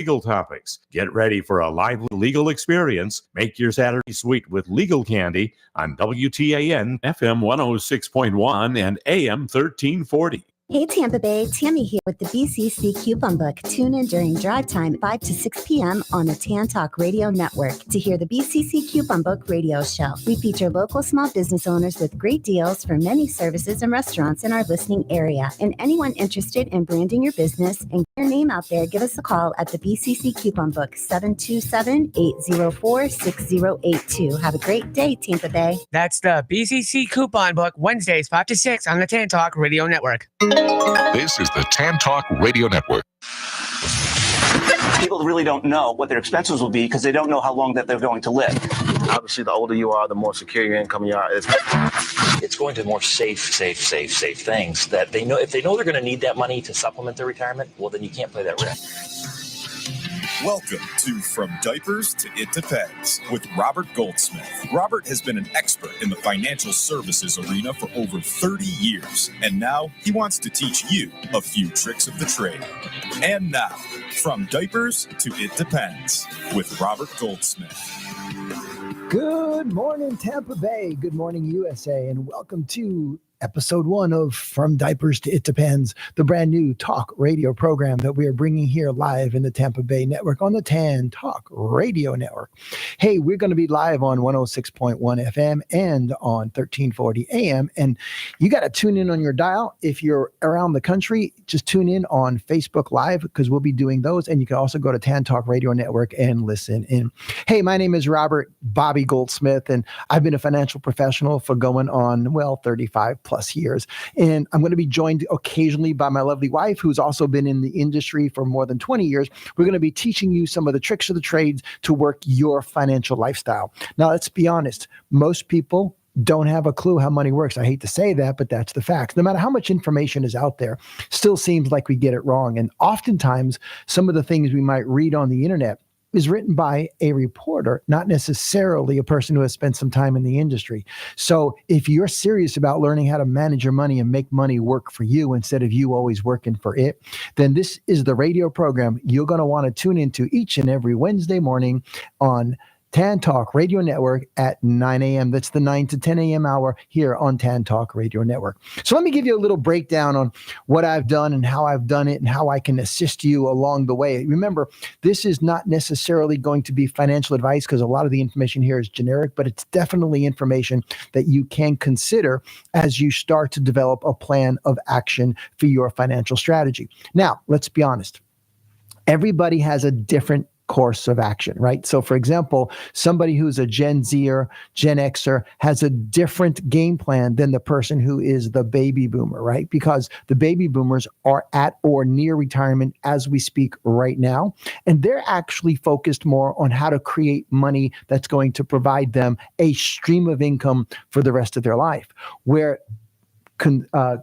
legal topics. Get ready for a lively legal experience. Make your Saturday sweet with Legal Candy on WTAN FM 106.1 and AM 1340. Hey Tampa Bay, Tammy here with the BCC Coupon Book. Tune in during drive time 5 to 6 p.m. on the TAN Talk Radio Network to hear the BCC Coupon Book radio show. We feature local small business owners with great deals for many services and restaurants in our listening area. And anyone interested in branding your business and get your name out there, give us a call at the BCC Coupon Book, 727-804-6082. Have a great day, Tampa Bay. That's the BCC Coupon Book, Wednesdays 5 to 6 on the TAN Talk Radio Network. This is the TAN Talk Radio Network. People really don't know what their expenses will be because they don't know how long that they're going to live. Obviously, the older you are, the more secure your income you are. It's going to more safe things that they know. If they know they're going to need that money to supplement their retirement, well, then you can't play that risk. Welcome to From Diapers to It Depends with Robert Goldsmith. Robert has been an expert in the financial services arena for over 30 years, and now he wants to teach you a few tricks of the trade. And now, From Diapers to It Depends with Robert Goldsmith. Good morning, Tampa Bay. Good morning, USA, and welcome to Episode 1 of From Diapers to It Depends, the brand new talk radio program that we are bringing here live in the Tampa Bay network on the TAN Talk Radio Network. Hey, we're going to be live on 106.1 FM and on 1340 AM. And you got to tune in on your dial. If you're around the country, just tune in on Facebook Live because we'll be doing those. And you can also go to TAN Talk Radio Network and listen in. Hey, my name is Robert Bobby Goldsmith, and I've been a financial professional for going on, 35 plus years. And I'm going to be joined occasionally by my lovely wife, who's also been in the industry for more than 20 years. We're going to be teaching you some of the tricks of the trades to work your financial lifestyle. Now, let's be honest. Most people don't have a clue how money works. I hate to say that, but that's the fact. No matter how much information is out there, still seems like we get it wrong. And oftentimes, some of the things we might read on the internet is written by a reporter, not necessarily a person who has spent some time in the industry. So if you're serious about learning how to manage your money and make money work for you instead of you always working for it, then this is the radio program you're going to want to tune into each and every Wednesday morning on TAN Talk Radio Network at 9 a.m. That's the 9 to 10 a.m. hour here on TAN Talk Radio Network. So let me give you a little breakdown on what I've done and how I've done it and how I can assist you along the way. Remember, this is not necessarily going to be financial advice because a lot of the information here is generic, but it's definitely information that you can consider as you start to develop a plan of action for your financial strategy. Now, let's be honest. Everybody has a different course of action, right? So for example, somebody who's a Gen Zer, Gen Xer has a different game plan than the person who is the baby boomer, right? Because the baby boomers are at or near retirement as we speak right now. And they're actually focused more on how to create money that's going to provide them a stream of income for the rest of their life. Where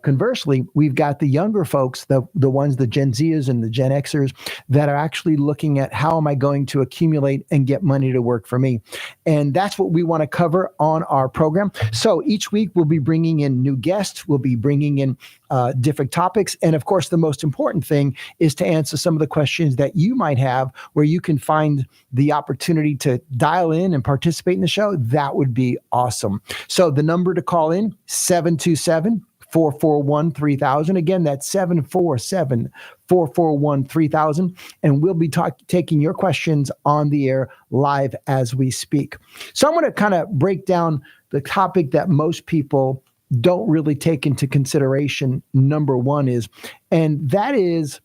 conversely, we've got the younger folks, the ones, the Gen Zers and the Gen Xers, that are actually looking at how am I going to accumulate and get money to work for me. And that's what we want to cover on our program. So each week we'll be bringing in new guests. We'll be bringing in different topics. And of course, the most important thing is to answer some of the questions that you might have where you can find the opportunity to dial in and participate in the show. That would be awesome. So the number to call in, 727-441-3000. Again, that's 747-441-3000. And we'll be taking your questions on the air live as we speak. So I'm going to kind of break down the topic that most people don't really take into consideration. Number one is, and that is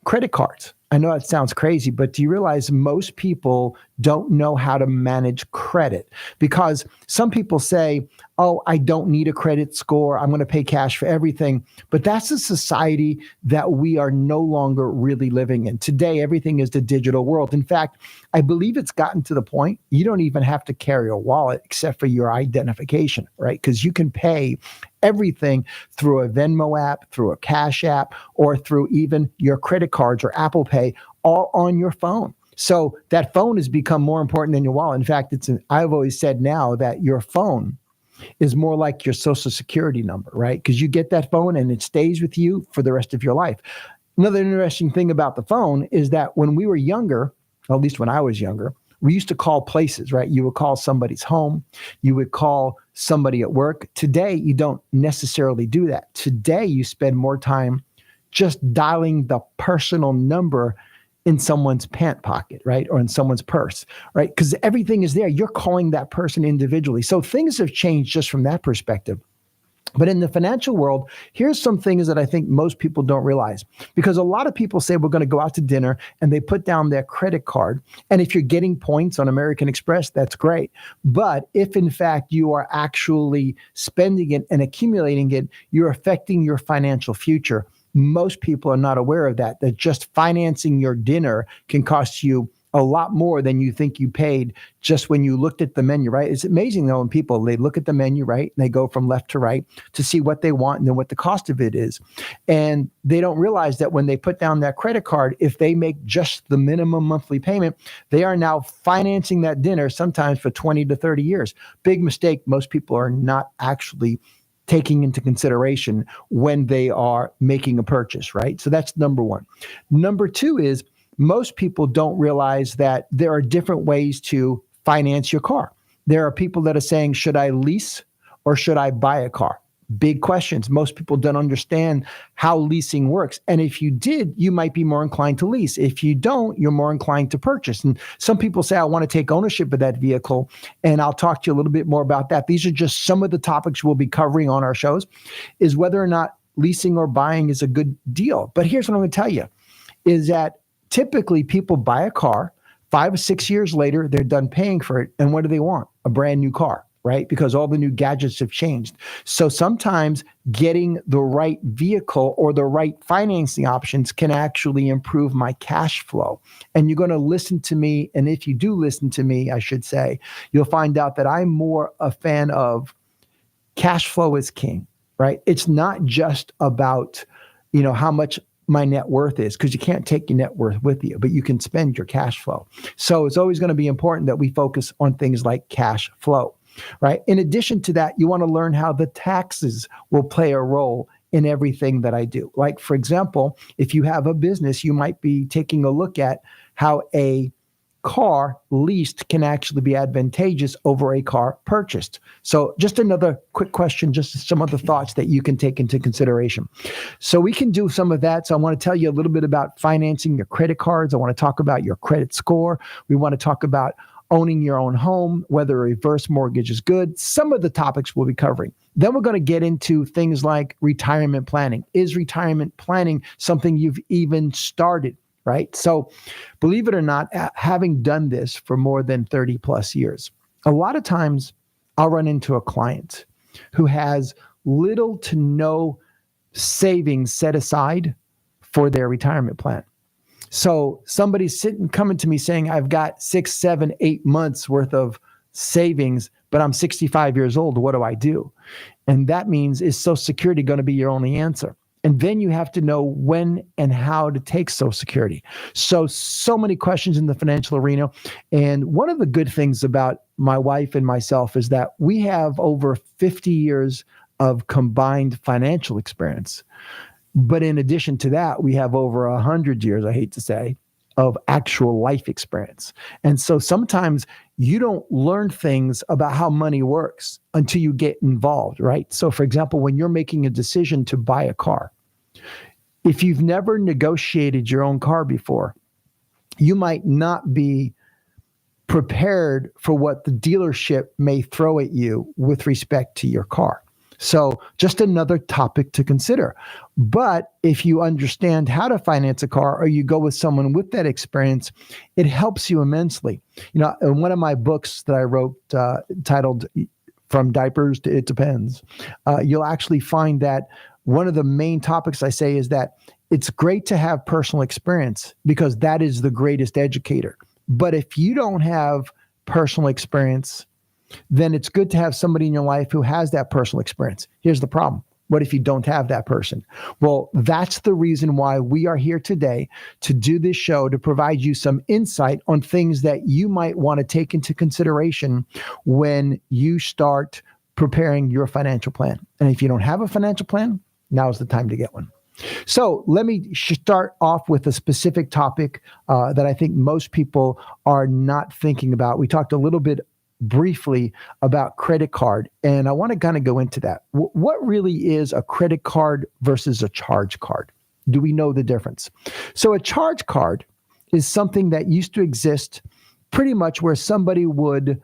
credit cards. I know that sounds crazy, but do you realize most people don't know how to manage credit? Because some people say, oh, I don't need a credit score. I'm going to pay cash for everything. But that's a society that we are no longer really living in. Today, everything is the digital world. In fact, I believe it's gotten to the point you don't even have to carry a wallet except for your identification, right? Because you can pay everything through a Venmo app, through a Cash app, or through even your credit cards or Apple Pay, all on your phone. So that phone has become more important than your wallet. In fact, I've always said now that your phone is more like your social security number, right? Because you get that phone and it stays with you for the rest of your life. Another interesting thing about the phone is that when we were younger, or at least when I was younger, we used to call places, right? You would call somebody's home. You would call somebody at work. Today, you don't necessarily do that. Today, you spend more time just dialing the personal number in someone's pant pocket, right? Or in someone's purse, right? Because everything is there. You're calling that person individually. So things have changed just from that perspective. But in the financial world, here's some things that I think most people don't realize, because a lot of people say we're going to go out to dinner and they put down their credit card. And if you're getting points on American Express, that's great. But if in fact you are actually spending it and accumulating it, you're affecting your financial future. Most people are not aware of that just financing your dinner can cost you a lot more than you think you paid just when you looked at the menu, right? It's amazing though when people, they look at the menu, right? And they go from left to right to see what they want and then what the cost of it is. And they don't realize that when they put down that credit card, if they make just the minimum monthly payment, they are now financing that dinner sometimes for 20 to 30 years. Big mistake. Most people are not actually taking into consideration when they are making a purchase, right? So that's number one. Number two is most people don't realize that there are different ways to finance your car. There are people that are saying, should I lease or should I buy a car? Big questions. Most people don't understand how leasing works. And if you did, you might be more inclined to lease. If you don't, you're more inclined to purchase. And some people say, I want to take ownership of that vehicle. And I'll talk to you a little bit more about that. These are just some of the topics we'll be covering on our shows, is whether or not leasing or buying is a good deal. But here's what I'm going to tell you, is that typically people buy a car, 5 or 6 years later, they're done paying for it. And what do they want? A brand new car, right? Because all the new gadgets have changed. So sometimes getting the right vehicle or the right financing options can actually improve my cash flow. And you're going to listen to me. And if you do listen to me, I should say, you'll find out that I'm more a fan of cash flow is king, right? It's not just about, how much my net worth is, because you can't take your net worth with you, but you can spend your cash flow. So it's always going to be important that we focus on things like cash flow, right? In addition to that, you want to learn how the taxes will play a role in everything that I do. Like, for example, if you have a business, you might be taking a look at how a car leased can actually be advantageous over a car purchased. So just another quick question, just some of the thoughts that you can take into consideration. So we can do some of that. So I want to tell you a little bit about financing your credit cards. I want to talk about your credit score. We want to talk about owning your own home, whether a reverse mortgage is good. Some of the topics we'll be covering. Then we're going to get into things like retirement planning. Is retirement planning something you've even started? Right? So believe it or not, having done this for more than 30 plus years, a lot of times I'll run into a client who has little to no savings set aside for their retirement plan. So somebody's coming to me saying, I've got 6, 7, 8 months worth of savings, but I'm 65 years old. What do I do? And that means, is Social Security going to be your only answer? And then you have to know when and how to take Social Security. So many questions in the financial arena. And one of the good things about my wife and myself is that we have over 50 years of combined financial experience. But in addition to that, we have over 100 years, I hate to say, of actual life experience. And so sometimes you don't learn things about how money works until you get involved, right? So for example, when you're making a decision to buy a car, if you've never negotiated your own car before, you might not be prepared for what the dealership may throw at you with respect to your car. So just another topic to consider. But if you understand how to finance a car, or you go with someone with that experience, it helps you immensely. In one of my books that I wrote titled From Diapers to It Depends, you'll actually find that one of the main topics I say is that it's great to have personal experience because that is the greatest educator. But if you don't have personal experience, then it's good to have somebody in your life who has that personal experience. Here's the problem. What if you don't have that person? Well, that's the reason why we are here today to do this show, to provide you some insight on things that you might want to take into consideration when you start preparing your financial plan. And if you don't have a financial plan, now's the time to get one. So let me start off with a specific topic that I think most people are not thinking about. We talked a little bit briefly about credit card, and I want to kind of go into that. What really is a credit card versus a charge card? Do we know the difference? So a charge card is something that used to exist pretty much where somebody would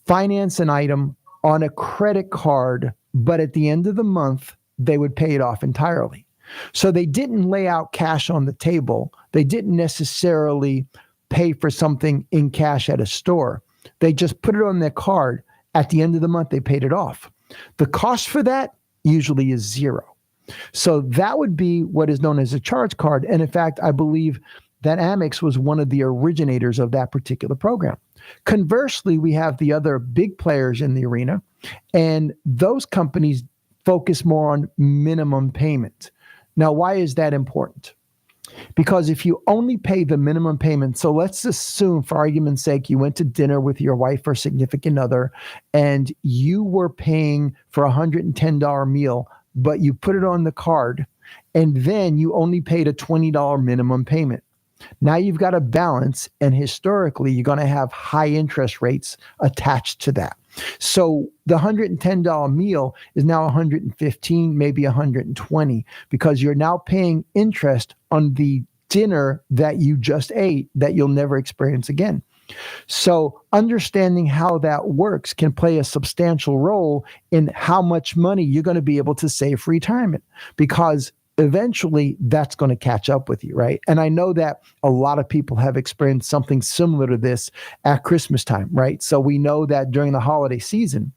finance an item on a credit card, but at the end of the month, they would pay it off entirely. So they didn't lay out cash on the table. They didn't necessarily pay for something in cash at a store. They just put it on their card. At the end of the month, they paid it off. The cost for that usually is zero. So that would be what is known as a charge card. And in fact, I believe that Amex was one of the originators of that particular program. Conversely, we have the other big players in the arena, and those companies focus more on minimum payment. Now, why is that important? Because if you only pay the minimum payment, so let's assume for argument's sake, you went to dinner with your wife or significant other, and you were paying for a $110 meal, but you put it on the card, and then you only paid a $20 minimum payment. Now you've got a balance, and historically, you're going to have high interest rates attached to that. So the $110 meal is now $115, maybe $120, because you're now paying interest on the dinner that you just ate that you'll never experience again. So understanding how that works can play a substantial role in how much money you're going to be able to save for retirement, because eventually that's going to catch up with you, right? And I know that a lot of people have experienced something similar to this at Christmas time, right? So we know that during the holiday season,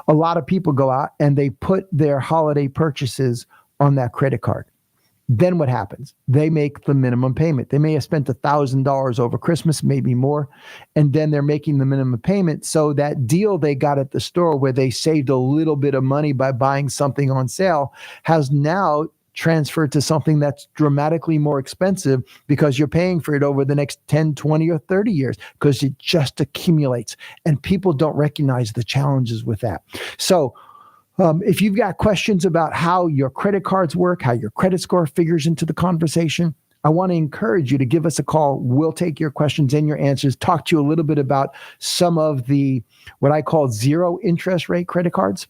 a lot of people go out and they put their holiday purchases on that credit card. Then what happens? They make the minimum payment. They may have spent $1,000 over Christmas, maybe more, and then they're making the minimum payment. So that deal they got at the store where they saved a little bit of money by buying something on sale has now transferred to something that's dramatically more expensive because you're paying for it over the next 10, 20, or 30 years because it just accumulates. And people don't recognize the challenges with that. So if you've got questions about how your credit cards work, how your credit score figures into the conversation, I want to encourage you to give us a call. We'll take your questions and your answers, talk to you a little bit about some of the, what I call zero interest rate credit cards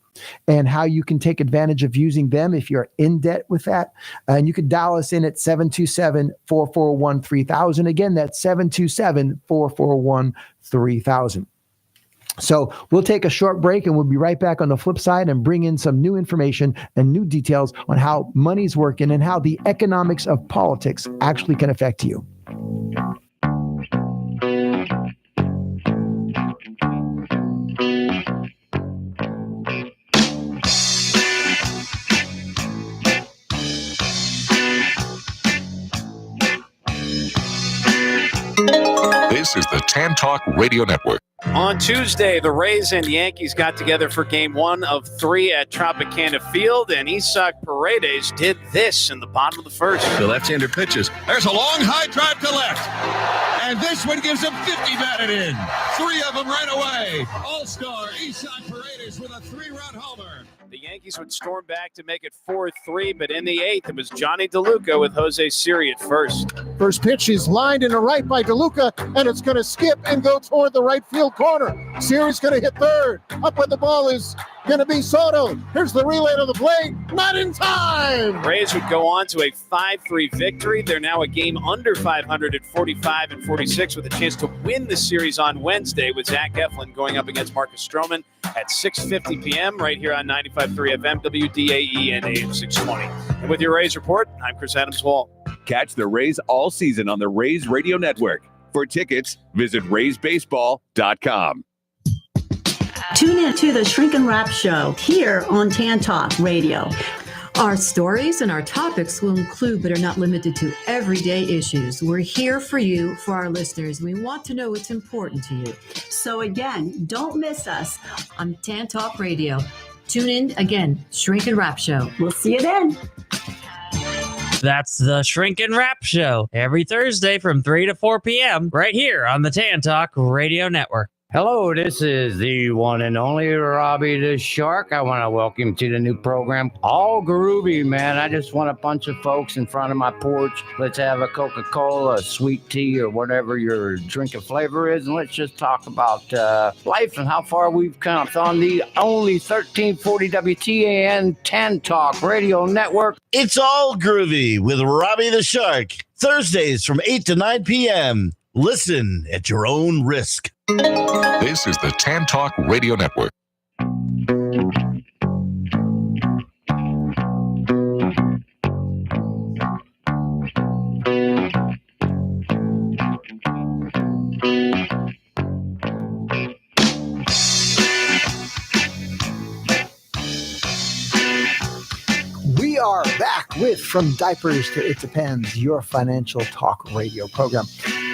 and how you can take advantage of using them if you're in debt with that. And you can dial us in at 727-441-3000. Again, that's 727-441-3000. So we'll take a short break and we'll be right back on the flip side and bring in some new information and new details on how money's working and how the economics of politics actually can affect you. This is the Tan Talk Radio Network. On Tuesday, the Rays and Yankees got together for Game 1 of 3 at Tropicana Field, and Isaac Paredes did this in the bottom of the first. The left-hander pitches. There's a long, high drive to left. And this one gives him 50 batted in. 3 of them right away. All-star Isaac Paredes with a 3-run homer. The Yankees would storm back to make it 4-3, but in the 8th, it was Johnny DeLuca with Jose Siri at first. First pitch is lined in the right by DeLuca, and it's going to skip and go toward the right field corner. Siri's going to hit third. Up with the ball is going to be Soto. Here's the relay to the plate. Not in time. Rays would go on to a 5-3 victory. They're now a game under 500 at 45-46 with a chance to win the series on Wednesday with Zach Eflin going up against Marcus Stroman at 6:50 p.m. right here on 95.3 FM, WDAE and AM 620. And with your Rays report, I'm Chris Adams-Wall. Catch the Rays all season on the Rays Radio Network. For tickets, visit RaysBaseball.com. Tune in to the Shrink and Wrap Show here on Tan Talk Radio. Our stories and our topics will include, but are not limited to, everyday issues. We're here for you, for our listeners. We want to know what's important to you. So again, don't miss us on Tan Talk Radio. Tune in again, Shrink and Wrap Show. We'll see you then. That's the Shrink and Wrap Show every Thursday from 3 to 4 p.m. right here on the Tan Talk Radio Network. Hello, this is the one and only Robbie the Shark. I want to welcome you to the new program, All Groovy, man. I just want a bunch of folks in front of my porch. Let's have a Coca-Cola, a sweet tea, or whatever your drinking flavor is, and let's just talk about life and how far we've come. It's on the only 1340 WTAN Tan Talk Radio Network. It's All Groovy with Robbie the Shark, Thursdays from 8 to 9 p.m. Listen at your own risk. This is the Tan Talk Radio Network. We are back with From Diapers to It Depends, your financial talk radio program.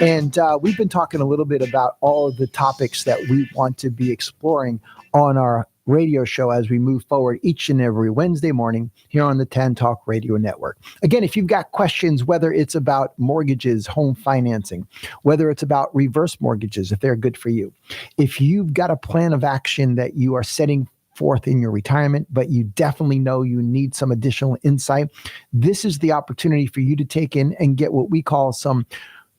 And we've been talking a little bit about all of the topics that we want to be exploring on our radio show as we move forward each and every Wednesday morning here on the Tan Talk Radio Network. Again, if you've got questions, whether it's about mortgages, home financing, whether it's about reverse mortgages, if they're good for you, if you've got a plan of action that you are setting forth in your retirement, but you definitely know you need some additional insight, this is the opportunity for you to take in and get what we call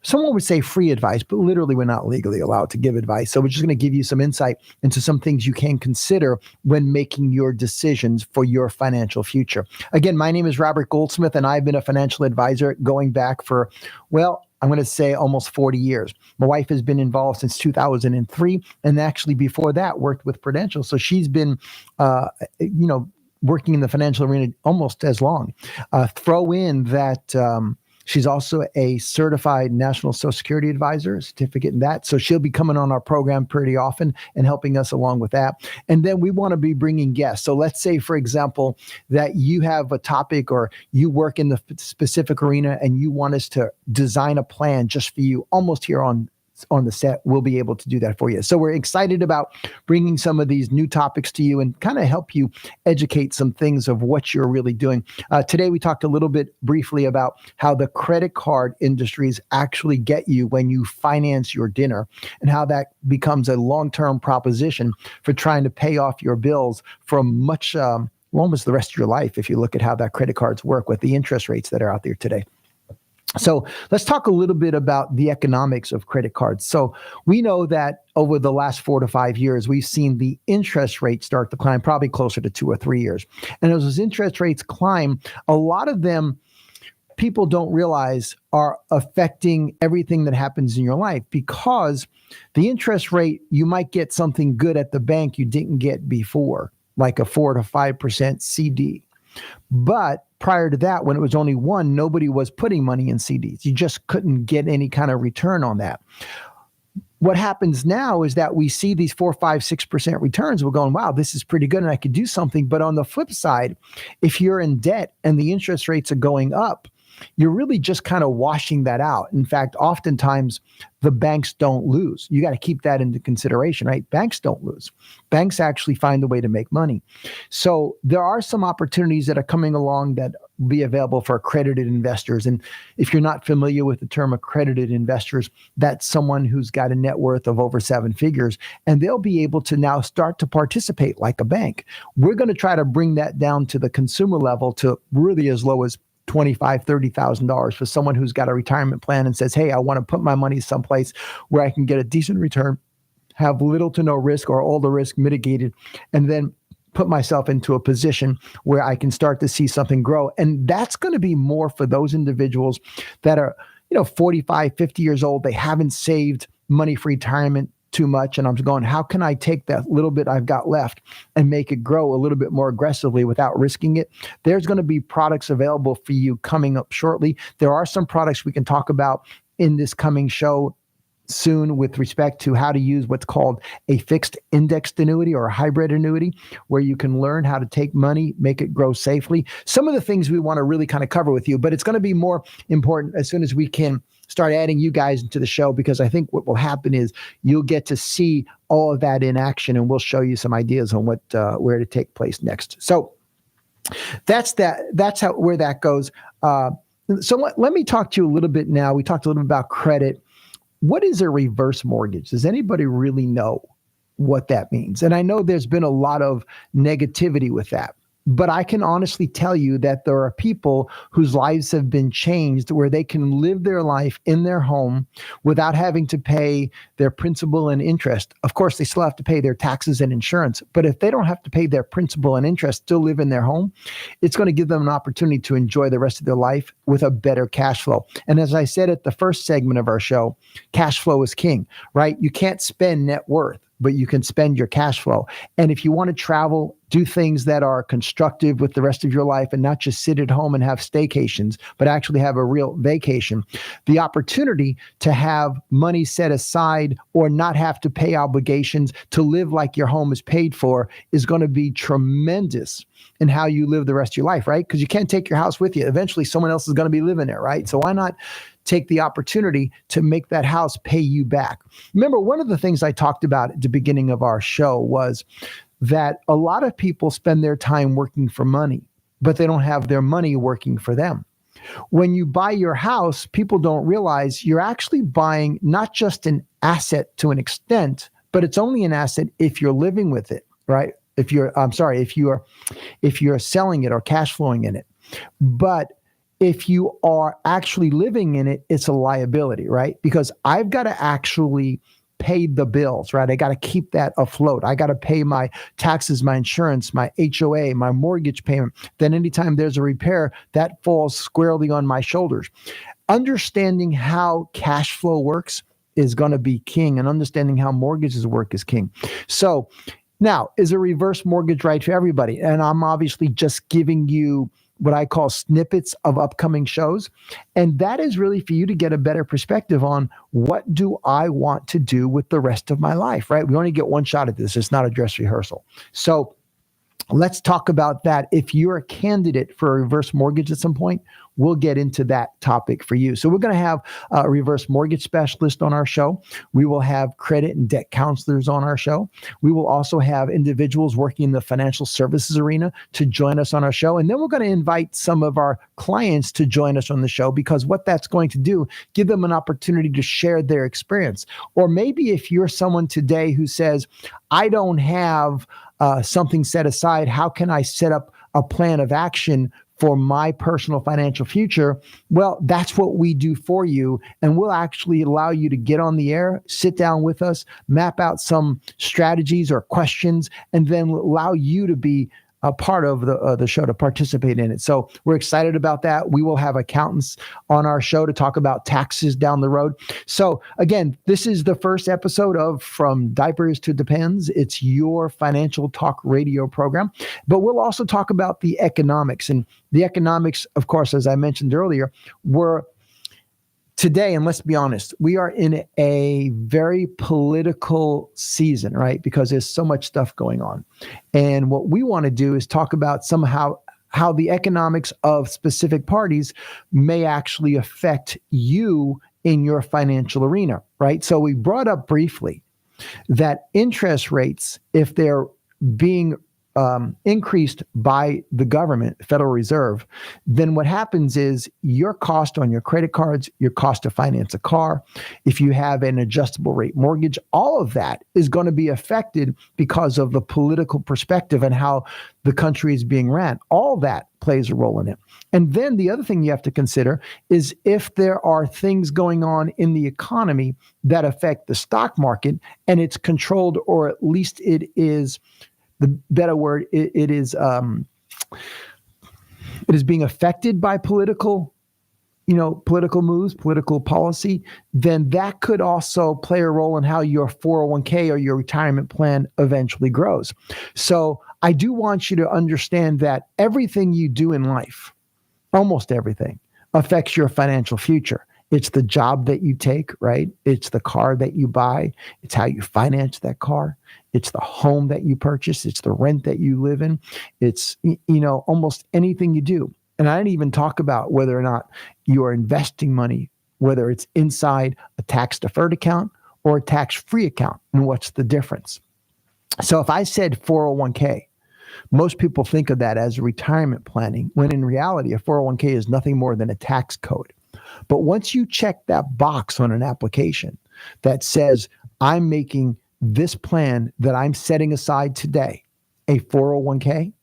someone would say free advice, but literally we're not legally allowed to give advice. So we're just going to give you some insight into some things you can consider when making your decisions for your financial future. Again, my name is Robert Goldsmith, and I've been a financial advisor going back for, well, I'm going to say almost 40 years. My wife has been involved since 2003, and actually before that worked with Prudential. So she's been, working in the financial arena almost as long. Throw in that she's also a certified National Social Security advisor, certificate in that. So she'll be coming on our program pretty often and helping us along with that. And then we want to be bringing guests. So let's say, for example, that you have a topic or you work in the specific arena and you want us to design a plan just for you almost here on the set. We'll be able to do that for you. So we're excited about bringing some of these new topics to you and kind of help you educate some things of what you're really doing. Today, we talked a little bit briefly about how the credit card industries actually get you when you finance your dinner and how that becomes a long-term proposition for trying to pay off your bills for much, almost the rest of your life if you look at how that credit cards work with the interest rates that are out there today. So let's talk a little bit about the economics of credit cards. So we know that over the last 4 to 5 years, we've seen the interest rate start to climb, probably closer to 2 or 3 years. And as those interest rates climb, a lot of them people don't realize are affecting everything that happens in your life, because the interest rate, you might get something good at the bank you didn't get before, like a 4 to 5% CD. But prior to that, when it was only 1, nobody was putting money in CDs. You just couldn't get any kind of return on that. What happens now is that we see these 4, 5, 6% returns. We're going, wow, this is pretty good and I could do something. But on the flip side, if you're in debt and the interest rates are going up, you're really just kind of washing that out. In fact, oftentimes the banks don't lose. You got to keep that into consideration, right? Banks don't lose. Banks actually find a way to make money. So there are some opportunities that are coming along that will be available for accredited investors. And if you're not familiar with the term accredited investors, that's someone who's got a net worth of over 7 figures, and they'll be able to now start to participate like a bank. We're going to try to bring that down to the consumer level to really as low as $25,000, $30,000 for someone who's got a retirement plan and says, hey, I want to put my money someplace where I can get a decent return, have little to no risk or all the risk mitigated, and then put myself into a position where I can start to see something grow. And that's going to be more for those individuals that are, 45, 50 years old. They haven't saved money for retirement too much. And I'm going, how can I take that little bit I've got left and make it grow a little bit more aggressively without risking it? There's going to be products available for you coming up shortly. There are some products we can talk about in this coming show soon with respect to how to use what's called a fixed indexed annuity or a hybrid annuity, where you can learn how to take money, make it grow safely. Some of the things we want to really kind of cover with you, but it's going to be more important as soon as we can start adding you guys into the show, because I think what will happen is you'll get to see all of that in action, and we'll show you some ideas on where to take place next. So that's where that goes. So let me talk to you a little bit now. We talked a little bit about credit. what is a reverse mortgage? Does anybody really know what that means? And I know there's been a lot of negativity with that, but I can honestly tell you that there are people whose lives have been changed where they can live their life in their home without having to pay their principal and interest. Of course, they still have to pay their taxes and insurance, but if they don't have to pay their principal and interest, still live in their home, it's going to give them an opportunity to enjoy the rest of their life with a better cash flow. And as I said at the first segment of our show, cash flow is king, right? You can't spend net worth, but you can spend your cash flow. And if you want to travel, do things that are constructive with the rest of your life and not just sit at home and have staycations, but actually have a real vacation, the opportunity to have money set aside or not have to pay obligations to live like your home is paid for is going to be tremendous in how you live the rest of your life, right? Because you can't take your house with you. Eventually, someone else is going to be living there, right? So why not take the opportunity to make that house pay you back? Remember, one of the things I talked about at the beginning of our show was that a lot of people spend their time working for money, but they don't have their money working for them. When you buy your house, people don't realize you're actually buying not just an asset to an extent, but it's only an asset if you're living with it, right? If you're selling it or cash flowing in it. But if you are actually living in it, it's a liability, right? Because I've got to actually pay the bills, right? I got to keep that afloat. I got to pay my taxes, my insurance, my HOA, my mortgage payment. Then anytime there's a repair, that falls squarely on my shoulders. Understanding how cash flow works is going to be king, and understanding how mortgages work is king. So now, is a reverse mortgage right for everybody? And I'm obviously just giving you what I call snippets of upcoming shows. And that is really for you to get a better perspective on what do I want to do with the rest of my life, right? We only get one shot at this. It's not a dress rehearsal. So let's talk about that. If you're a candidate for a reverse mortgage at some point, we'll get into that topic for you. So we're going to have a reverse mortgage specialist on our show. We will have credit and debt counselors on our show. We will also have individuals working in the financial services arena to join us on our show. And then we're going to invite some of our clients to join us on the show, because what that's going to do, give them an opportunity to share their experience. Or maybe if you're someone today who says, I don't have something set aside, how can I set up a plan of action for my personal financial future? Well, that's what we do for you. And we'll actually allow you to get on the air, sit down with us, map out some strategies or questions, and then allow you to be a part of the show, to participate in it. So we're excited about that. We will have accountants on our show to talk about taxes down the road. So again, this is the first episode of From Diapers to Depends. It's your financial talk radio program, but we'll also talk about the economics. And the economics, of course, as I mentioned earlier, were today, and let's be honest, we are in a very political season, right? Because there's so much stuff going on. And what we want to do is talk about somehow how the economics of specific parties may actually affect you in your financial arena, right? So we brought up briefly that interest rates, if they're being increased by the government, Federal Reserve, then what happens is your cost on your credit cards, your cost to finance a car, if you have an adjustable rate mortgage, all of that is going to be affected because of the political perspective and how the country is being ran. All that plays a role in it. And then the other thing you have to consider is if there are things going on in the economy that affect the stock market, and it's controlled, or at least it is, the better word, it is being affected by political moves, political policy, then that could also play a role in how your 401k or your retirement plan eventually grows. So I do want you to understand that everything you do in life, almost everything, affects your financial future. It's the job that you take, right? It's the car that you buy. It's how you finance that car. It's the home that you purchase. It's the rent that you live in. It's, almost anything you do. And I didn't even talk about whether or not you are investing money, whether it's inside a tax-deferred account or a tax-free account, and what's the difference. So if I said 401k, most people think of that as retirement planning, when in reality, a 401k is nothing more than a tax code. But once you check that box on an application, that says, I'm making this plan that I'm setting aside today, a 401k,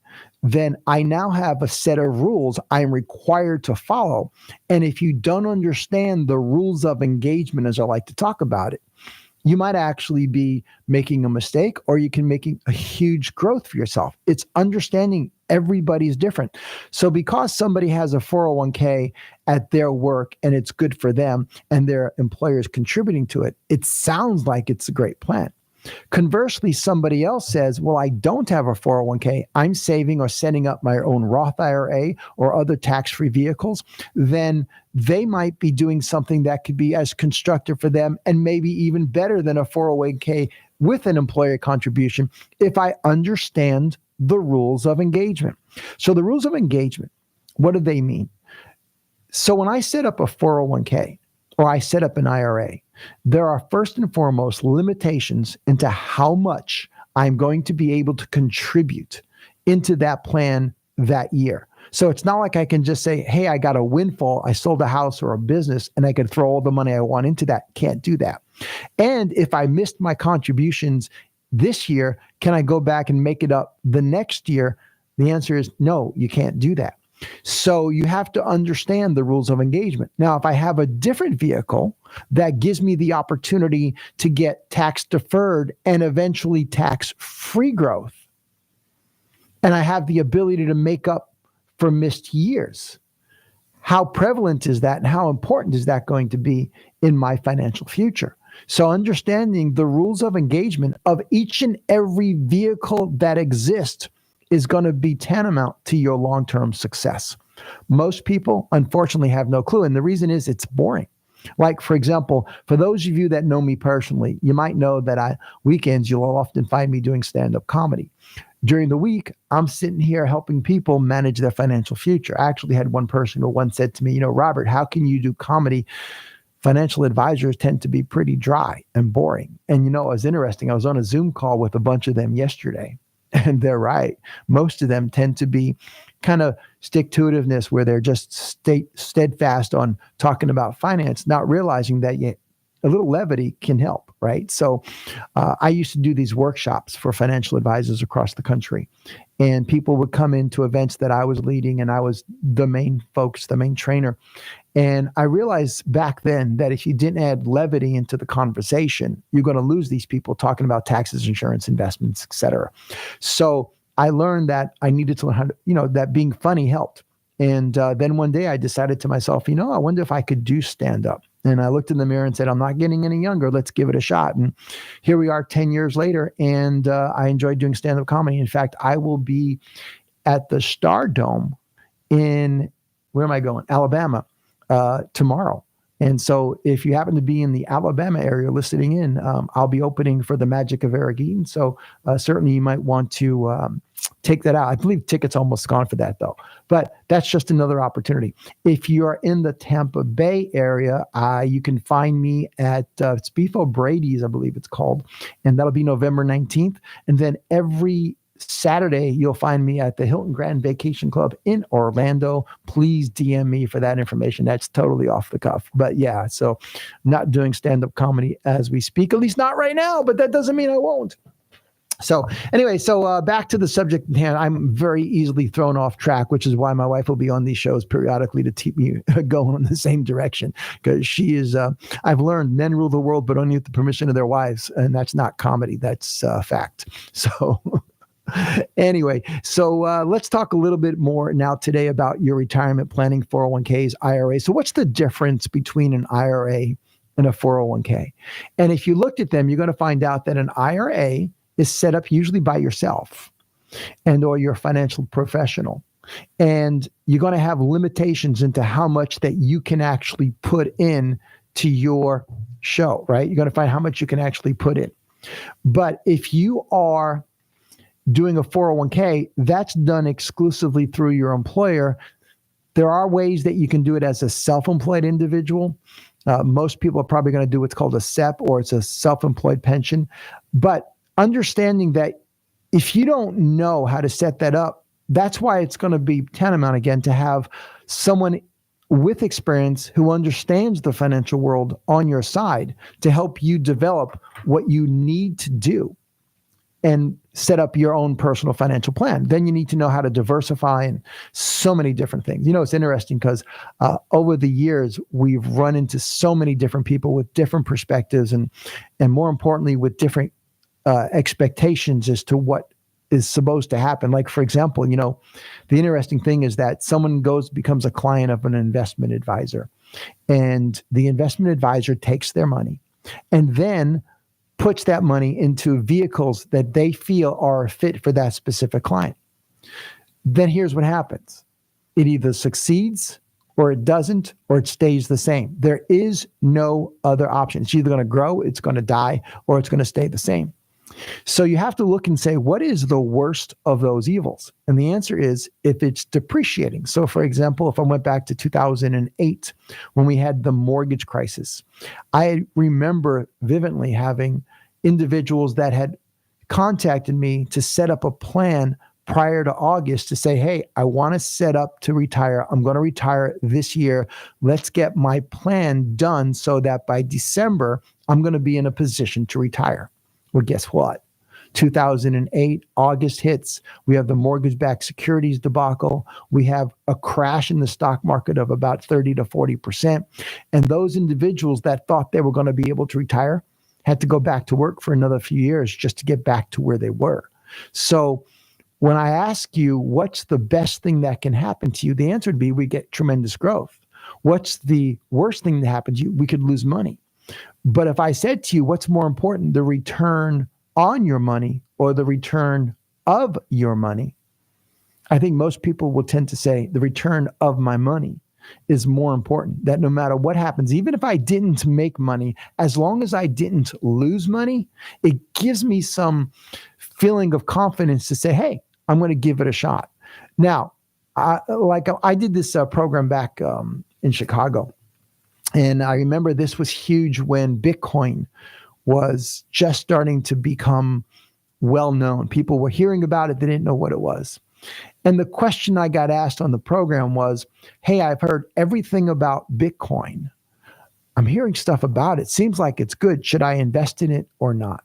then I now have a set of rules I'm required to follow. And if you don't understand the rules of engagement, as I like to talk about it, you might actually be making a mistake, or you can making a huge growth for yourself. It's understanding everybody's different. So because somebody has a 401k at their work and it's good for them and their employer is contributing to it, it sounds like it's a great plan. Conversely, somebody else says, well, I don't have a 401k. I'm saving or setting up my own Roth IRA or other tax-free vehicles. Then they might be doing something that could be as constructive for them and maybe even better than a 401k with an employer contribution if I understand the rules of engagement. So the rules of engagement, what do they mean? So when I set up a 401k or I set up an IRA, there are first and foremost limitations into how much I'm going to be able to contribute into that plan that year. So it's not like I can just say, hey, I got a windfall, I sold a house or a business, and I can throw all the money I want into that. Can't do that. And if I missed my contributions this year, can I go back and make it up the next year? The answer is no, you can't do that. So you have to understand the rules of engagement. Now, if I have a different vehicle that gives me the opportunity to get tax deferred and eventually tax free growth, and I have the ability to make up for missed years, how prevalent is that and how important is that going to be in my financial future? So understanding the rules of engagement of each and every vehicle that exists is going to be tantamount to your long-term success. Most people, unfortunately, have no clue. And the reason is it's boring. Like, for example, for those of you that know me personally, you might know that weekends, you'll often find me doing stand-up comedy. During the week, I'm sitting here helping people manage their financial future. I actually had one person who once said to me, Robert, how can you do comedy? Financial advisors tend to be pretty dry and boring. And, it was interesting. I was on a Zoom call with a bunch of them yesterday. And they're right. Most of them tend to be kind of stick-to-itiveness where they're just steadfast on talking about finance, not realizing that a little levity can help, right? So I used to do these workshops for financial advisors across the country. And people would come into events that I was leading, and I was the main trainer. And I realized back then that if you didn't add levity into the conversation, you're going to lose these people talking about taxes, insurance, investments, et cetera. So I learned that I needed to learn how to, that being funny helped. And then one day I decided to myself, I wonder if I could do stand-up. And I looked in the mirror and said, I'm not getting any younger. Let's give it a shot. And here we are 10 years later, and I enjoyed doing stand-up comedy. In fact, I will be at the Star Dome in, where am I going? Alabama tomorrow. And so if you happen to be in the Alabama area listening in, I'll be opening for the Magic of Eric Eaton. So certainly you might want to take that out. I believe tickets almost gone for that though. But that's just another opportunity. If you're in the Tampa Bay area, you can find me at it's Beef O'Brady's, I believe it's called. And that'll be November 19th. And then every Saturday, you'll find me at the Hilton Grand Vacation Club in Orlando. Please DM me for that information. That's totally off the cuff. But yeah, so not doing stand-up comedy as we speak, at least not right now, but that doesn't mean I won't. So anyway, back to the subject at hand. I'm very easily thrown off track, which is why my wife will be on these shows periodically to keep me going in the same direction. Because she is, I've learned men rule the world, but only with the permission of their wives. And that's not comedy. That's fact. So anyway, let's talk a little bit more now today about your retirement planning, 401ks, IRA. So what's the difference between an IRA and a 401k? And if you looked at them, you're going to find out that an IRA is set up usually by yourself and or your financial professional. And you're going to have limitations into how much that you can actually put in to your show, right? You're going to find how much you can actually put in. But if you are doing a 401k, that's done exclusively through your employer. There are ways that you can do it as a self-employed individual. Most people are probably going to do what's called a SEP, or it's a self-employed pension. But understanding that if you don't know how to set that up, that's why it's going to be tantamount again to have someone with experience who understands the financial world on your side to help you develop what you need to do and set up your own personal financial plan. Then you need to know how to diversify and so many different things. You know, it's interesting because over the years, we've run into so many different people with different perspectives and more importantly, with different expectations as to what is supposed to happen. Like, for example, you know, the interesting thing is that someone becomes a client of an investment advisor, and the investment advisor takes their money and then puts that money into vehicles that they feel are a fit for that specific client. Then here's what happens. It either succeeds or it doesn't, or it stays the same. There is no other option. It's either going to grow, it's going to die, or it's going to stay the same. So you have to look and say, what is the worst of those evils? And the answer is if it's depreciating. So for example, if I went back to 2008, when we had the mortgage crisis, I remember vividly having individuals that had contacted me to set up a plan prior to August to say, hey, I want to set up to retire. I'm going to retire this year. Let's get my plan done so that by December, I'm going to be in a position to retire. Well, guess what? 2008, August hits. We have the mortgage-backed securities debacle. We have a crash in the stock market of about 30 to 40%. And those individuals that thought they were going to be able to retire had to go back to work for another few years just to get back to where they were. So when I ask you, what's the best thing that can happen to you? The answer would be we get tremendous growth. What's the worst thing that happens to you? We could lose money. But if I said to you, what's more important, the return on your money or the return of your money? I think most people will tend to say the return of my money is more important, that no matter what happens, even if I didn't make money, as long as I didn't lose money, it gives me some feeling of confidence to say, hey, I'm going to give it a shot. Now, I did this program back in Chicago. And I remember this was huge when Bitcoin was just starting to become well known. People were hearing about it. They didn't know what it was. And the question I got asked on the program was, hey, I've heard everything about Bitcoin. I'm hearing stuff about it. Seems like it's good. Should I invest in it or not?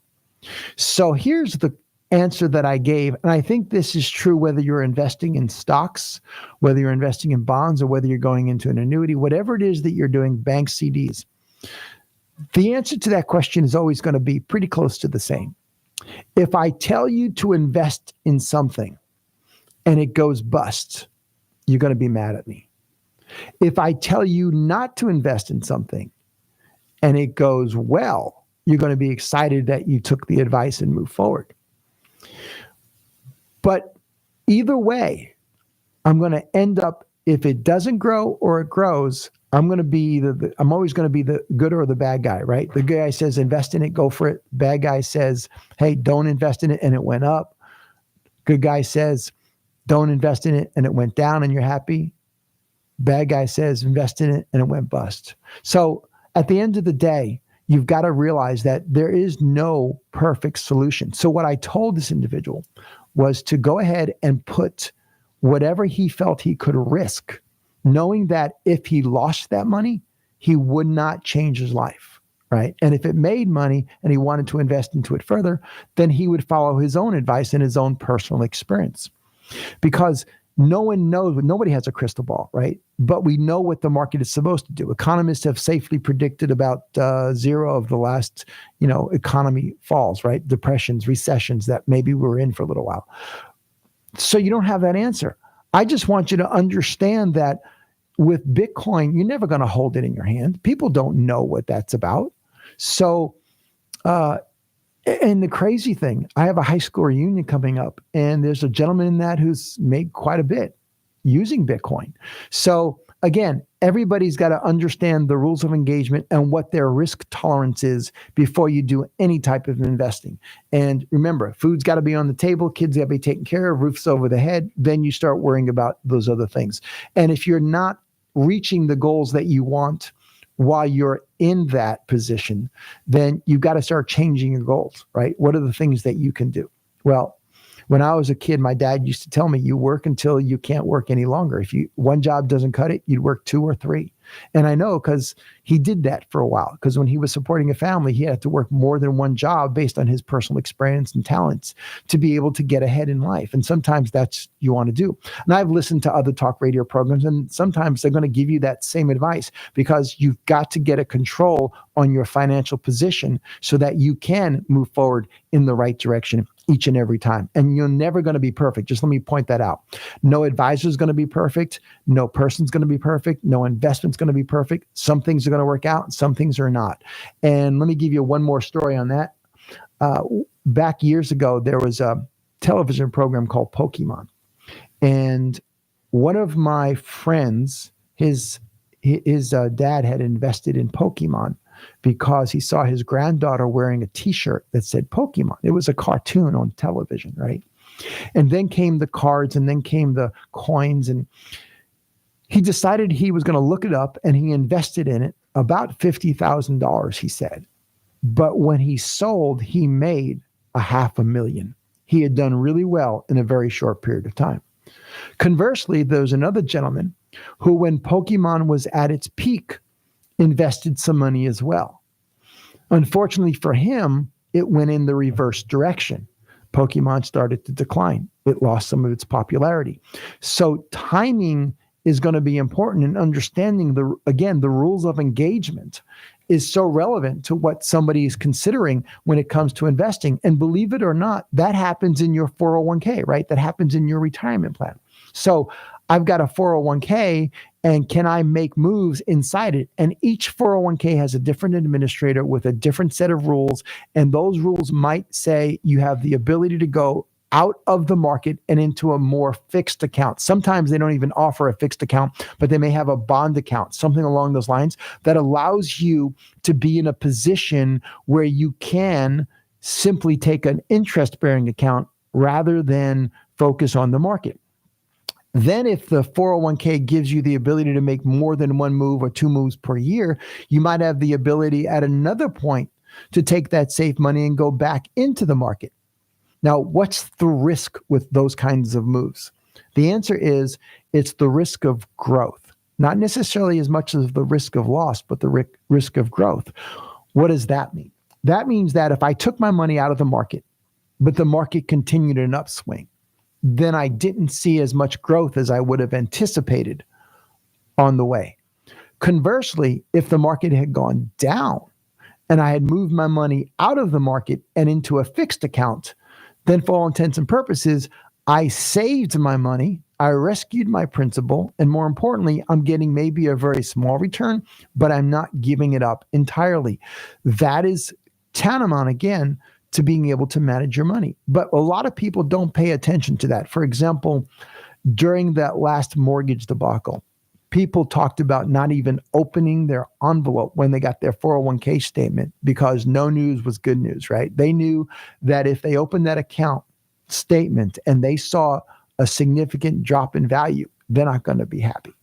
So here's the answer that I gave. And I think this is true whether you're investing in stocks, whether you're investing in bonds, or whether you're going into an annuity, whatever it is that you're doing, bank CDs. The answer to that question is always going to be pretty close to the same. If I tell you to invest in something and it goes bust, you're going to be mad at me. If I tell you not to invest in something and it goes well, you're going to be excited that you took the advice and moved forward. But either way, I'm going to end up, if it doesn't grow or it grows, I'm going to be I'm always going to be the good or the bad guy, right? The good guy says, invest in it, go for it. Bad guy says, hey, don't invest in it, and it went up. Good guy says, don't invest in it, and it went down, and you're happy. Bad guy says, invest in it, and it went bust. So at the end of the day, you've got to realize that there is no perfect solution. So what I told this individual was to go ahead and put whatever he felt he could risk, knowing that if he lost that money, he would not change his life, right? And if it made money and he wanted to invest into it further, then he would follow his own advice and his own personal experience. Because no one knows, nobody has a crystal ball, right? But we know what the market is supposed to do. Economists have safely predicted about 0 of the last, economy falls, right? Depressions, recessions that maybe we were in for a little while. So you don't have that answer. I just want you to understand that with Bitcoin, you're never going to hold it in your hand. People don't know what that's about. So, and the crazy thing, I have a high school reunion coming up, and there's a gentleman in that who's made quite a bit using Bitcoin. So again, everybody's got to understand the rules of engagement and what their risk tolerance is before you do any type of investing. And remember, food's got to be on the table, kids got to be taken care of, roofs over the head. Then you start worrying about those other things. And if you're not reaching the goals that you want while you're in that position, then you've got to start changing your goals, right? What are the things that you can do? Well, When I was a kid, my dad used to tell me, you work until you can't work any longer. If one job doesn't cut it, you'd work 2 or 3. And I know because he did that for a while, because when he was supporting a family, he had to work more than one job based on his personal experience and talents to be able to get ahead in life. And sometimes that's you want to do. And I've listened to other talk radio programs, and sometimes they're going to give you that same advice, because you've got to get a control on your financial position so that you can move forward in the right direction each and every time. And you're never going to be perfect. Just let me point that out. No advisor is going to be perfect. No person's going to be perfect. No investment's going to be perfect. Some things are going to work out. Some things are not. And let me give you one more story on that. Back years ago, there was a television program called Pokemon. And one of my friends, his dad had invested in Pokemon because he saw his granddaughter wearing a T-shirt that said Pokemon. It was a cartoon on television, right? And then came the cards, and then came the coins, and he decided he was going to look it up, and he invested in it about $50,000, he said. But when he sold, he made $500,000. He had done really well in a very short period of time. Conversely, there was another gentleman who, when Pokemon was at its peak, invested some money as well. Unfortunately for him, it went in the reverse direction. Pokemon started to decline. It lost some of its popularity. So timing is going to be important, and understanding the rules of engagement is so relevant to what somebody is considering when it comes to investing. And believe it or not, that happens in your 401k, right? That happens in your retirement plan. So I've got a 401k, and can I make moves inside it? And each 401k has a different administrator with a different set of rules. And those rules might say you have the ability to go out of the market and into a more fixed account. Sometimes they don't even offer a fixed account, but they may have a bond account, something along those lines that allows you to be in a position where you can simply take an interest-bearing account rather than focus on the market. Then if the 401k gives you the ability to make more than one move or 2 moves per year, you might have the ability at another point to take that safe money and go back into the market. Now, what's the risk with those kinds of moves? The answer is it's the risk of growth, not necessarily as much as the risk of loss, but the risk of growth. What does that mean? That means that if I took my money out of the market, but the market continued an upswing, then I didn't see as much growth as I would have anticipated on the way. Conversely, if the market had gone down and I had moved my money out of the market and into a fixed account, then for all intents and purposes, I saved my money, I rescued my principal, and more importantly, I'm getting maybe a very small return, but I'm not giving it up entirely. That is tantamount, again, to being able to manage your money. But a lot of people don't pay attention to that. For example, during that last mortgage debacle, people talked about not even opening their envelope when they got their 401k statement because no news was good news, right? They knew that if they opened that account statement and they saw a significant drop in value, they're not going to be happy.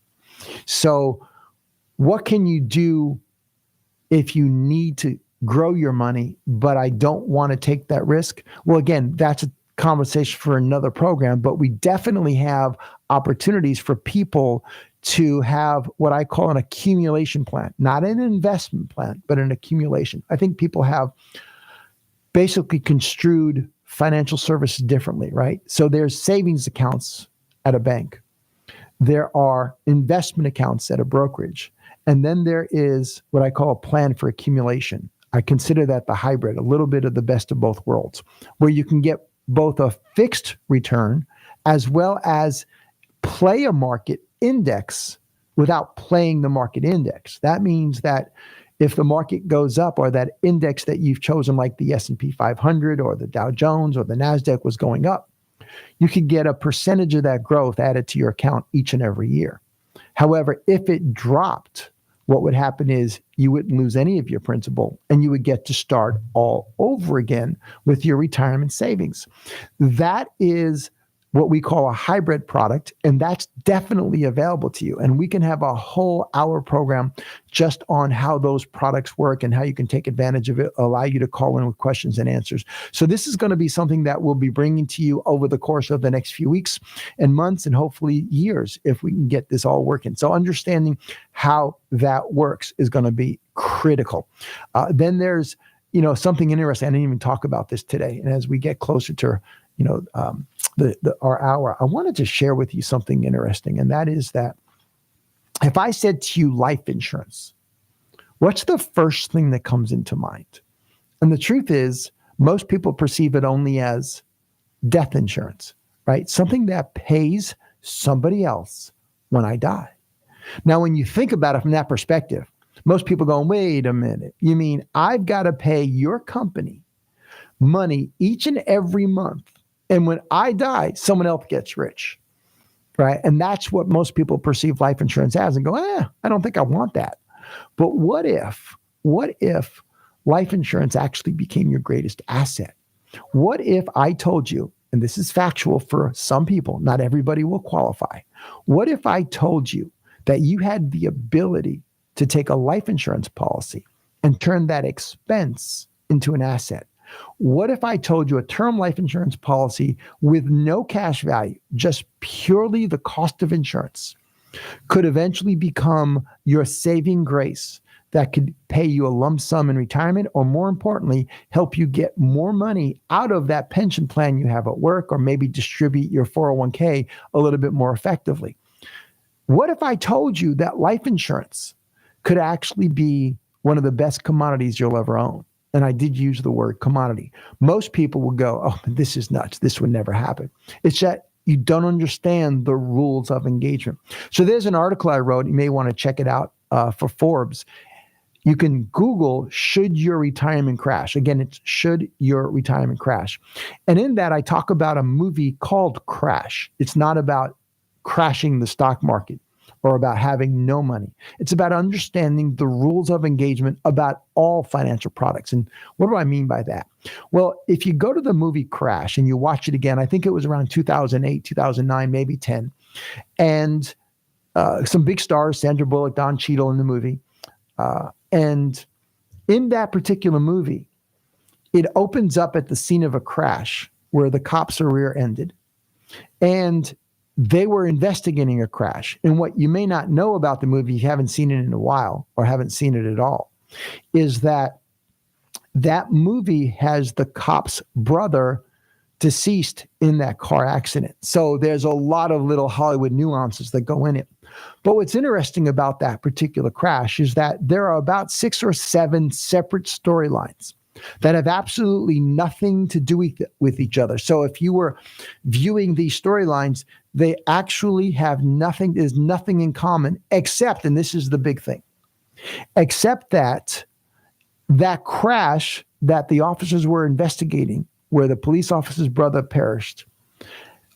So what can you do if you need to grow your money, but I don't want to take that risk? Well, again, that's a conversation for another program, but we definitely have opportunities for people to have what I call an accumulation plan, not an investment plan, but an accumulation. I think people have basically construed financial services differently, right? So there's savings accounts at a bank. There are investment accounts at a brokerage. And then there is what I call a plan for accumulation. I consider that the hybrid, a little bit of the best of both worlds, where you can get both a fixed return as well as play a market index without playing the market index. That means that if the market goes up or that index that you've chosen, like the S&P 500 or the Dow Jones or the NASDAQ was going up, you could get a percentage of that growth added to your account each and every year. However, if it dropped, what would happen is you wouldn't lose any of your principal and you would get to start all over again with your retirement savings. That is what we call a hybrid product, and that's definitely available to you. And we can have a whole hour program just on how those products work and how you can take advantage of it, allow you to call in with questions and answers. So this is going to be something that we'll be bringing to you over the course of the next few weeks and months and hopefully years if we can get this all working. So understanding how that works is going to be critical. Then there's, something interesting. I didn't even talk about this today. And as we get closer to our hour, I wanted to share with you something interesting. And that is that if I said to you life insurance, what's the first thing that comes into mind? And the truth is, most people perceive it only as death insurance, right? Something that pays somebody else when I die. Now, when you think about it from that perspective, most people go, wait a minute. You mean I've got to pay your company money each and every month, and when I die, someone else gets rich, right? And that's what most people perceive life insurance as and go, I don't think I want that. But what if life insurance actually became your greatest asset? What if I told you, and this is factual for some people, not everybody will qualify. What if I told you that you had the ability to take a life insurance policy and turn that expense into an asset? What if I told you a term life insurance policy with no cash value, just purely the cost of insurance, could eventually become your saving grace that could pay you a lump sum in retirement, or more importantly, help you get more money out of that pension plan you have at work, or maybe distribute your 401k a little bit more effectively? What if I told you that life insurance could actually be one of the best commodities you'll ever own? And I did use the word commodity. Most people will go, oh, this is nuts. This would never happen. It's that you don't understand the rules of engagement. So there's an article I wrote. You may want to check it out for Forbes. You can Google, should your retirement crash? Again, it's should your retirement crash? And in that, I talk about a movie called Crash. It's not about crashing the stock market or about having no money. It's about understanding the rules of engagement about all financial products. And what do I mean by that? Well, if you go to the movie Crash and you watch it again, I think it was around 2008, 2009, maybe 10. And some big stars, Sandra Bullock, Don Cheadle in the movie. And in that particular movie, it opens up at the scene of a crash where the cops are rear-ended. And they were investigating a crash. And what you may not know about the movie, if you haven't seen it in a while or haven't seen it at all, is that movie has the cop's brother deceased in that car accident. So there's a lot of little Hollywood nuances that go in it. But what's interesting about that particular crash is that there are about 6 or 7 separate storylines that have absolutely nothing to do with each other. So if you were viewing these storylines, they actually have nothing, there's nothing in common except, and this is the big thing, except that crash that the officers were investigating, where the police officer's brother perished,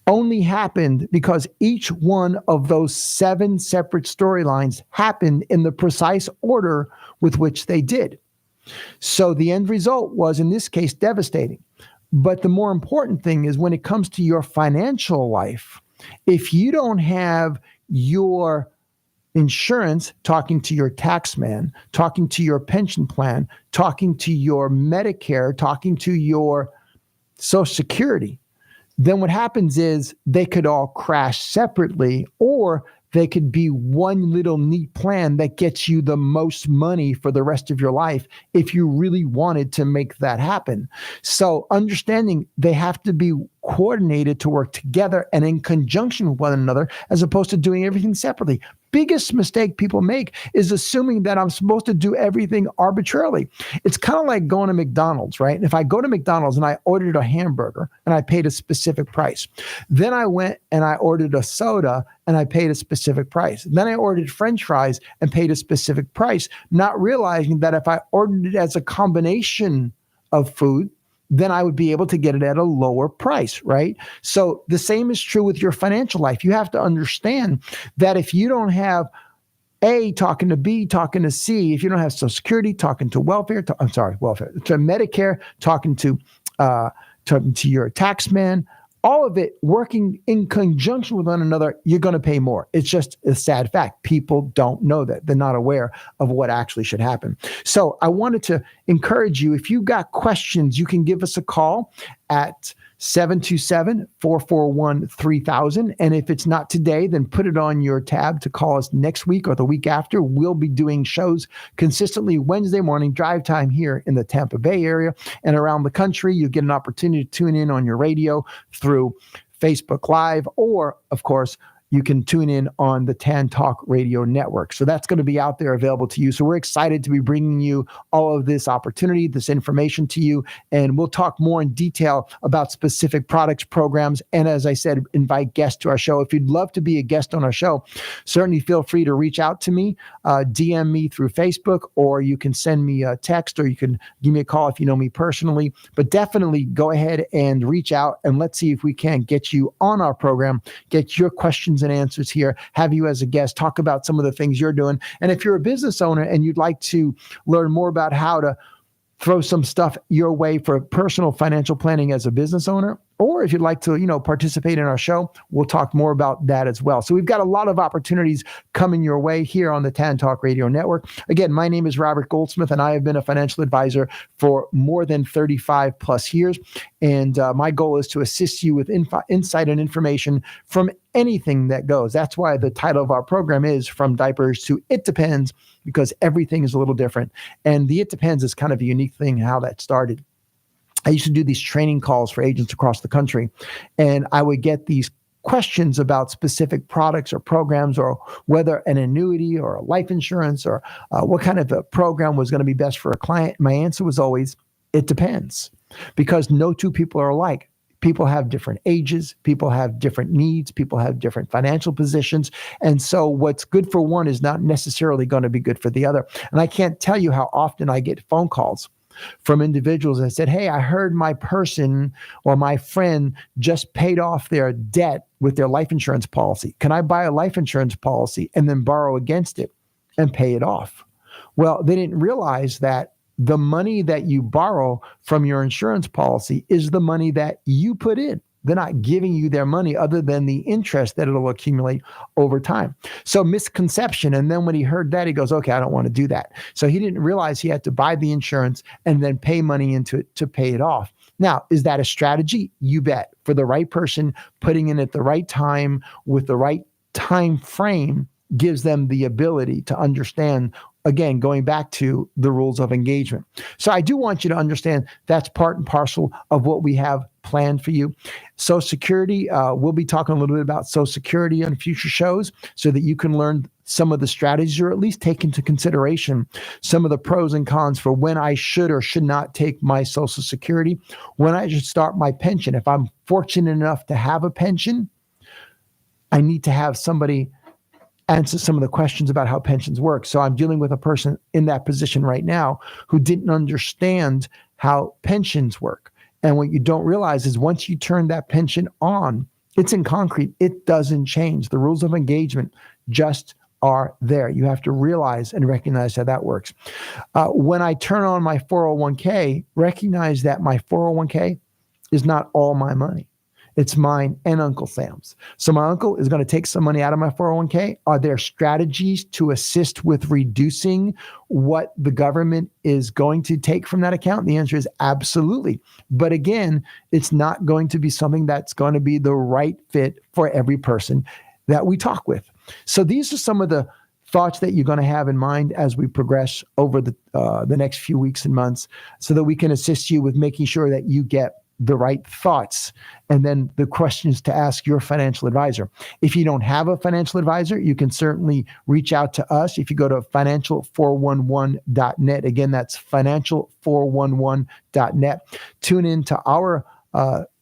only happened because each one of those 7 separate storylines happened in the precise order with which they did. So the end result was, in this case, devastating. But the more important thing is, when it comes to your financial life, if you don't have your insurance talking to your tax man, talking to your pension plan, talking to your Medicare, talking to your Social Security, then what happens is they could all crash separately, or they could be one little neat plan that gets you the most money for the rest of your life if you really wanted to make that happen. So understanding they have to be coordinated to work together and in conjunction with one another, as opposed to doing everything separately. Biggest mistake people make is assuming that I'm supposed to do everything arbitrarily. It's kind of like going to McDonald's, right? And if I go to McDonald's and I ordered a hamburger and I paid a specific price, then I went and I ordered a soda and I paid a specific price. Then I ordered French fries and paid a specific price, not realizing that if I ordered it as a combination of food, then I would be able to get it at a lower price, right? So the same is true with your financial life. You have to understand that if you don't have A talking to B, talking to C, if you don't have Social Security, talking to welfare, to Medicare, talking to your tax man, all of it working in conjunction with one another, you're going to pay more. It's just a sad fact. People don't know that. They're not aware of what actually should happen. So I wanted to encourage you, if you've got questions, you can give us a call at 727-441-3000. And if it's not today, then put it on your tab to call us next week or the week after. We'll be doing shows consistently Wednesday morning, drive time here in the Tampa Bay area and around the country. You'll get an opportunity to tune in on your radio through Facebook Live, or, of course, you can tune in on the TAN Talk Radio Network. So that's going to be out there available to you. So we're excited to be bringing you all of this opportunity, this information to you. And we'll talk more in detail about specific products, programs, and as I said, invite guests to our show. If you'd love to be a guest on our show, certainly feel free to reach out to me, DM me through Facebook, or you can send me a text, or you can give me a call if you know me personally. But definitely go ahead and reach out, and let's see if we can get you on our program, get your questions and answers here, have you as a guest, talk about some of the things you're doing. And if you're a business owner and you'd like to learn more about how to throw some stuff your way for personal financial planning as a business owner, or if you'd like to, participate in our show, we'll talk more about that as well. So we've got a lot of opportunities coming your way here on the TAN Talk Radio Network. Again, my name is Robert Goldsmith, and I have been a financial advisor for more than 35 plus years. And my goal is to assist you with insight and information from anything that goes. That's why the title of our program is From Diapers to It Depends, because everything is a little different. And the It Depends is kind of a unique thing, how that started. I used to do these training calls for agents across the country, and I would get these questions about specific products or programs, or whether an annuity or a life insurance, or what kind of a program was going to be best for a client. My answer was always, it depends, because no two people are alike. People have different ages, people have different needs, people have different financial positions. And so what's good for one is not necessarily going to be good for the other. And I can't tell you how often I get phone calls from individuals that said, hey, I heard my person or my friend just paid off their debt with their life insurance policy. Can I buy a life insurance policy and then borrow against it and pay it off? Well, they didn't realize that the money that you borrow from your insurance policy is the money that you put in. They're not giving you their money other than the interest that it'll accumulate over time. So misconception. And then when he heard that, he goes, okay, I don't want to do that. So he didn't realize he had to buy the insurance and then pay money into it to pay it off. Now, is that a strategy? You bet. For the right person, putting in at the right time with the right time frame gives them the ability to understand, again, going back to the rules of engagement. So I do want you to understand that's part and parcel of what we have planned for you. Social Security, we'll be talking a little bit about Social Security on future shows so that you can learn some of the strategies, or at least take into consideration some of the pros and cons for when I should or should not take my Social Security, when I should start my pension. If I'm fortunate enough to have a pension, I need to have somebody answer some of the questions about how pensions work. So I'm dealing with a person in that position right now who didn't understand how pensions work. And what you don't realize is once you turn that pension on, it's in concrete. It doesn't change. The rules of engagement just are there. You have to realize and recognize how that works. When I turn on my 401k, recognize that my 401k is not all my money. It's mine and Uncle Sam's. So my uncle is going to take some money out of my 401k. Are there strategies to assist with reducing what the government is going to take from that account? The answer is absolutely. But again, it's not going to be something that's going to be the right fit for every person that we talk with. So these are some of the thoughts that you're going to have in mind as we progress over the next few weeks and months, so that we can assist you with making sure that you get the right thoughts, and then the questions to ask your financial advisor. If you don't have a financial advisor, you can certainly reach out to us. If you go to financial411.net, again, that's financial411.net, tune in to our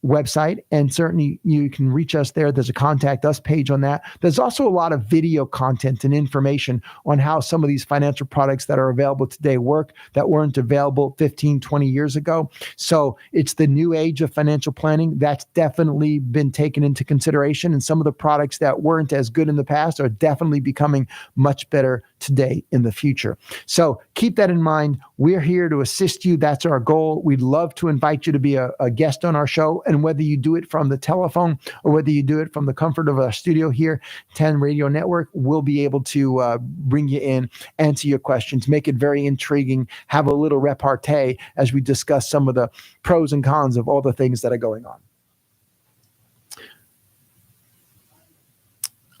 website, and certainly you can reach us there. There's a contact us page on that. There's also a lot of video content and information on how some of these financial products that are available today work that weren't available 15, 20 years ago. So it's the new age of financial planning. That's definitely been taken into consideration. And some of the products that weren't as good in the past are definitely becoming much better today in the future. So keep that in mind. We're here to assist you. That's our goal. We'd love to invite you to be a guest on our show. And And whether you do it from the telephone or whether you do it from the comfort of our studio here, 10 Radio Network, we'll be able to bring you in, answer your questions, make it very intriguing, have a little repartee as we discuss some of the pros and cons of all the things that are going on.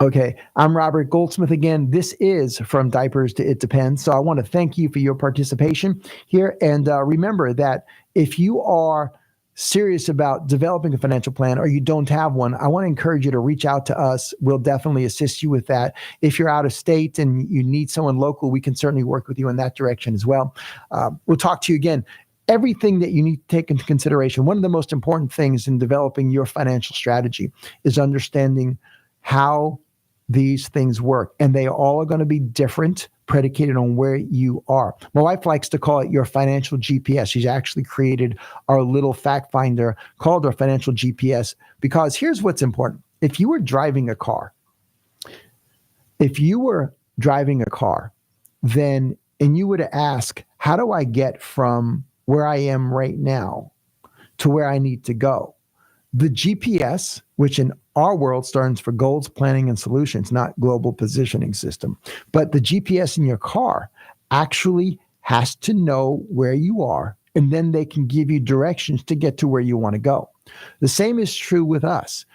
Okay, I'm Robert Goldsmith again. This is From Diapers to It Depends. So I want to thank you for your participation here. And remember that if you are serious about developing a financial plan or you don't have one, I want to encourage you to reach out to us. We'll definitely assist you with that. If you're out of state and you need someone local, we can certainly work with you in that direction as well. We'll talk to you again. Everything that you need to take into consideration, one of the most important things in developing your financial strategy is understanding how these things work. And they all are going to be different, predicated on where you are. My wife likes to call it your financial GPS. She's actually created our little fact finder called our financial GPS, because here's what's important. If you were driving a car, then, and you were to ask, how do I get from where I am right now to where I need to go? The GPS, which in our world stands for Goals, Planning, and Solutions, not Global Positioning System, but the GPS in your car actually has to know where you are, and then they can give you directions to get to where you want to go. The same is true with us.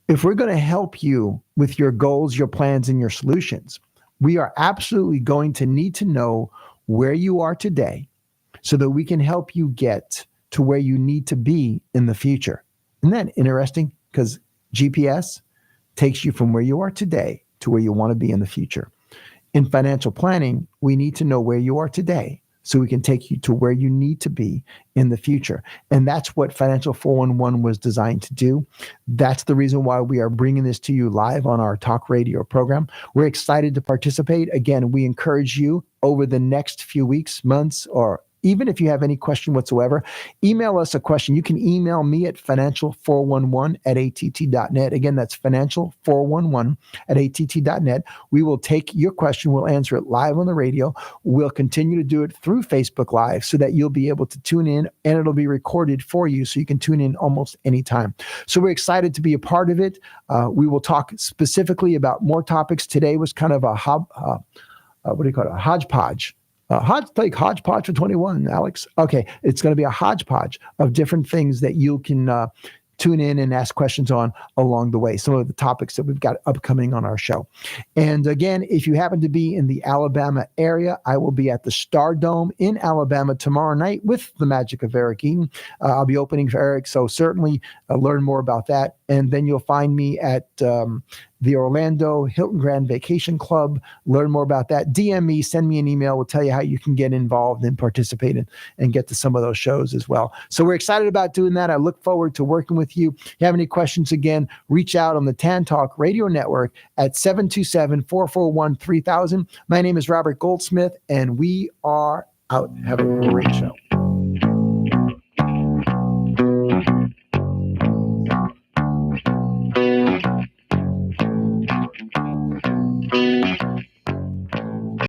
If we're going to help you with your goals, your plans, and your solutions, we are absolutely going to need to know where you are today so that we can help you get to where you need to be in the future. Isn't that interesting? Because GPS takes you from where you are today to where you want to be in the future. In financial planning, we need to know where you are today so we can take you to where you need to be in the future. And that's what Financial 411 was designed to do. That's the reason why we are bringing this to you live on our talk radio program. We're excited to participate. Again, we encourage you over the next few weeks, months, or even if you have any question whatsoever, email us a question. You can email me at financial411@att.net. Again, that's financial411@att.net. We will take your question. We'll answer it live on the radio. We'll continue to do it through Facebook Live so that you'll be able to tune in, and it'll be recorded for you so you can tune in almost anytime. So we're excited to be a part of it. We will talk specifically about more topics. Today was kind of a hodgepodge. Hodgepodge for 21, Alex. Okay, it's going to be a hodgepodge of different things that you can tune in and ask questions on along the way. Some of the topics that we've got upcoming on our show. And again, if you happen to be in the Alabama area, I will be at the Star Dome in Alabama tomorrow night with the magic of Eric Eaton. I'll be opening for Eric, so certainly learn more about that. And then you'll find me at the Orlando Hilton Grand Vacation Club. Learn more about that. DM me, send me an email. We'll tell you how you can get involved and participate and get to some of those shows as well. So we're excited about doing that. I look forward to working with you. If you have any questions, again, reach out on the TAN Talk Radio Network at 727-441-3000. My name is Robert Goldsmith, and we are out. Have a great show.